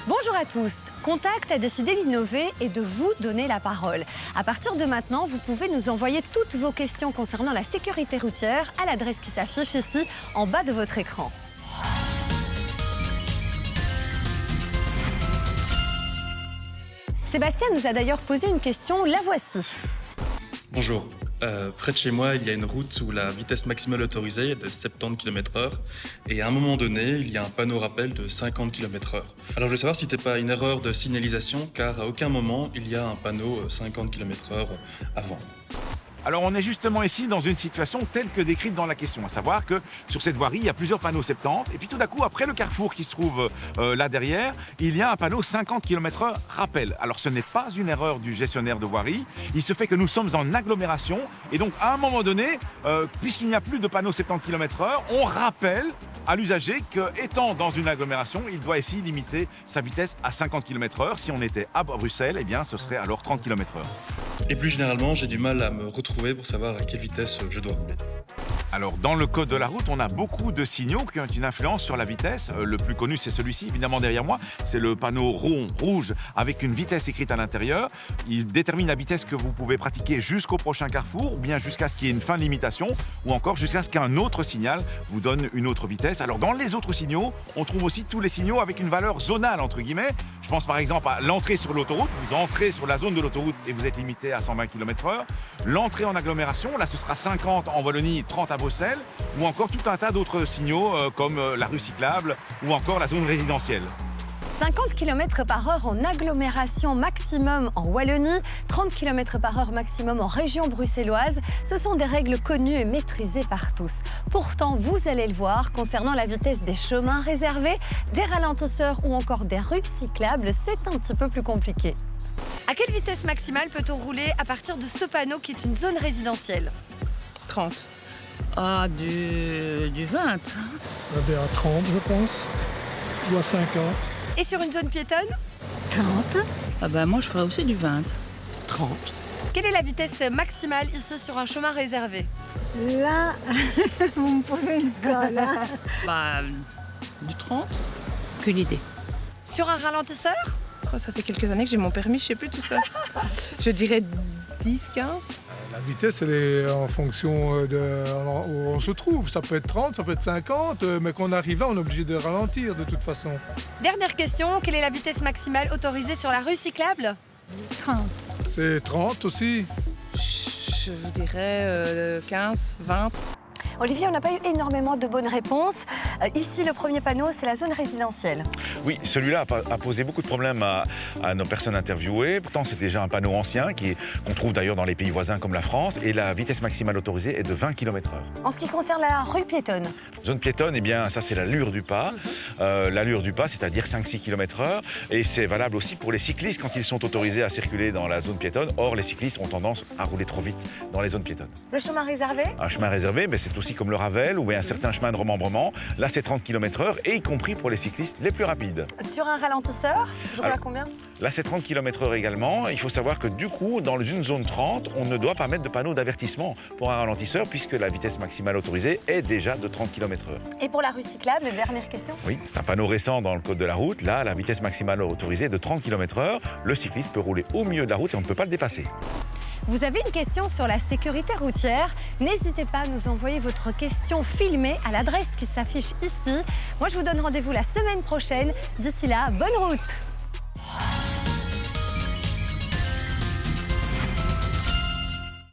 Bonjour à tous. Contact a décidé d'innover et de vous donner la parole. À partir de maintenant, vous pouvez nous envoyer toutes vos questions concernant la sécurité routière à l'adresse qui s'affiche ici, en bas de votre écran. Sébastien nous a d'ailleurs posé une question, la voici. Bonjour. Près de chez moi, il y a une route où la vitesse maximale autorisée est de 70 km/h et à un moment donné, il y a un panneau rappel de 50 km/h. Alors je veux savoir si c'était pas une erreur de signalisation car à aucun moment il y a un panneau 50 km/h avant. Alors on est justement ici dans une situation telle que décrite dans la question, à savoir que sur cette voirie, il y a plusieurs panneaux 70 et puis tout d'un coup, après le carrefour qui se trouve là derrière, il y a un panneau 50 km/h rappel. Alors ce n'est pas une erreur du gestionnaire de voirie, il se fait que nous sommes en agglomération et donc à un moment donné, puisqu'il n'y a plus de panneau 70 km/h, on rappelle à l'usager qu'étant dans une agglomération, il doit ici limiter sa vitesse à 50 km/h. Si on était à Bruxelles, eh bien ce serait alors 30 km/h. Et plus généralement, j'ai du mal à me retrouver pour savoir à quelle vitesse je dois rouler. Alors, dans le code de la route, on a beaucoup de signaux qui ont une influence sur la vitesse. Le plus connu, c'est celui-ci, évidemment, derrière moi. C'est le panneau rond, rouge, avec une vitesse écrite à l'intérieur. Il détermine la vitesse que vous pouvez pratiquer jusqu'au prochain carrefour, ou bien jusqu'à ce qu'il y ait une fin de limitation, ou encore jusqu'à ce qu'un autre signal vous donne une autre vitesse. Alors, dans les autres signaux, on trouve aussi tous les signaux avec une valeur zonale, entre guillemets. Je pense par exemple à l'entrée sur l'autoroute. Vous entrez sur la zone de l'autoroute et vous êtes limité à 120 km/h. L'entrée en agglomération, là, ce sera 50 en Wallonie, 30 à Bruxelles, ou encore tout un tas d'autres signaux comme la rue cyclable ou encore la zone résidentielle. 50 km/h en agglomération maximum en Wallonie, 30 km/h maximum en région bruxelloise. Ce sont des règles connues et maîtrisées par tous. Pourtant, vous allez le voir, concernant la vitesse des chemins réservés, des ralentisseurs ou encore des rues cyclables, c'est un petit peu plus compliqué. À quelle vitesse maximale peut-on rouler à partir de ce panneau qui est une zone résidentielle? 30. Ah, du 20. Eh bien, à 30, je pense, ou à 50. Et sur une zone piétonne? 30. Ah ben moi je ferais aussi du 20. 30. Quelle est la vitesse maximale ici sur un chemin réservé? Là, vous me posez une colle. Hein. Bah, du 30. Qu'une idée. Sur un ralentisseur? Oh, ça fait quelques années que j'ai mon permis, je sais plus tout ça. Je dirais 10, 15. La vitesse, elle est en fonction de où on se trouve. Ça peut être 30, ça peut être 50, mais quand on arrive là, on est obligé de ralentir de toute façon. Dernière question, quelle est la vitesse maximale autorisée sur la rue cyclable? 30. C'est 30 aussi. Je vous dirais 15, 20. Olivier, on n'a pas eu énormément de bonnes réponses. Ici, le premier panneau, c'est la zone résidentielle. Oui, celui-là a posé beaucoup de problèmes à nos personnes interviewées. Pourtant, c'est déjà un panneau ancien qu'on trouve d'ailleurs dans les pays voisins comme la France. Et la vitesse maximale autorisée est de 20 km/h. En ce qui concerne la rue piétonne? Zone piétonne, eh bien, ça c'est l'allure du pas. L'allure du pas, c'est-à-dire 5-6 km/h. Et c'est valable aussi pour les cyclistes quand ils sont autorisés à circuler dans la zone piétonne. Or, les cyclistes ont tendance à rouler trop vite dans les zones piétonnes. Le chemin réservé? Un chemin réservé, mais c'est aussi comme le Ravel ou un certain chemin de remembrement. Là, c'est 30 km/h et y compris pour les cyclistes les plus rapides. Sur un ralentisseur, je roule à combien? Là, c'est 30 km/h également. Il faut savoir que du coup, dans une zone 30, on ne doit pas mettre de panneau d'avertissement pour un ralentisseur puisque la vitesse maximale autorisée est déjà de 30 km/h. Et pour la rue cyclable, dernière question? Oui, c'est un panneau récent dans le code de la route. Là, la vitesse maximale autorisée est de 30 km/h. Le cycliste peut rouler au milieu de la route et on ne peut pas le dépasser. Vous avez une question sur la sécurité routière? N'hésitez pas à nous envoyer votre question filmée à l'adresse qui s'affiche ici. Moi, je vous donne rendez-vous la semaine prochaine. D'ici là, bonne route!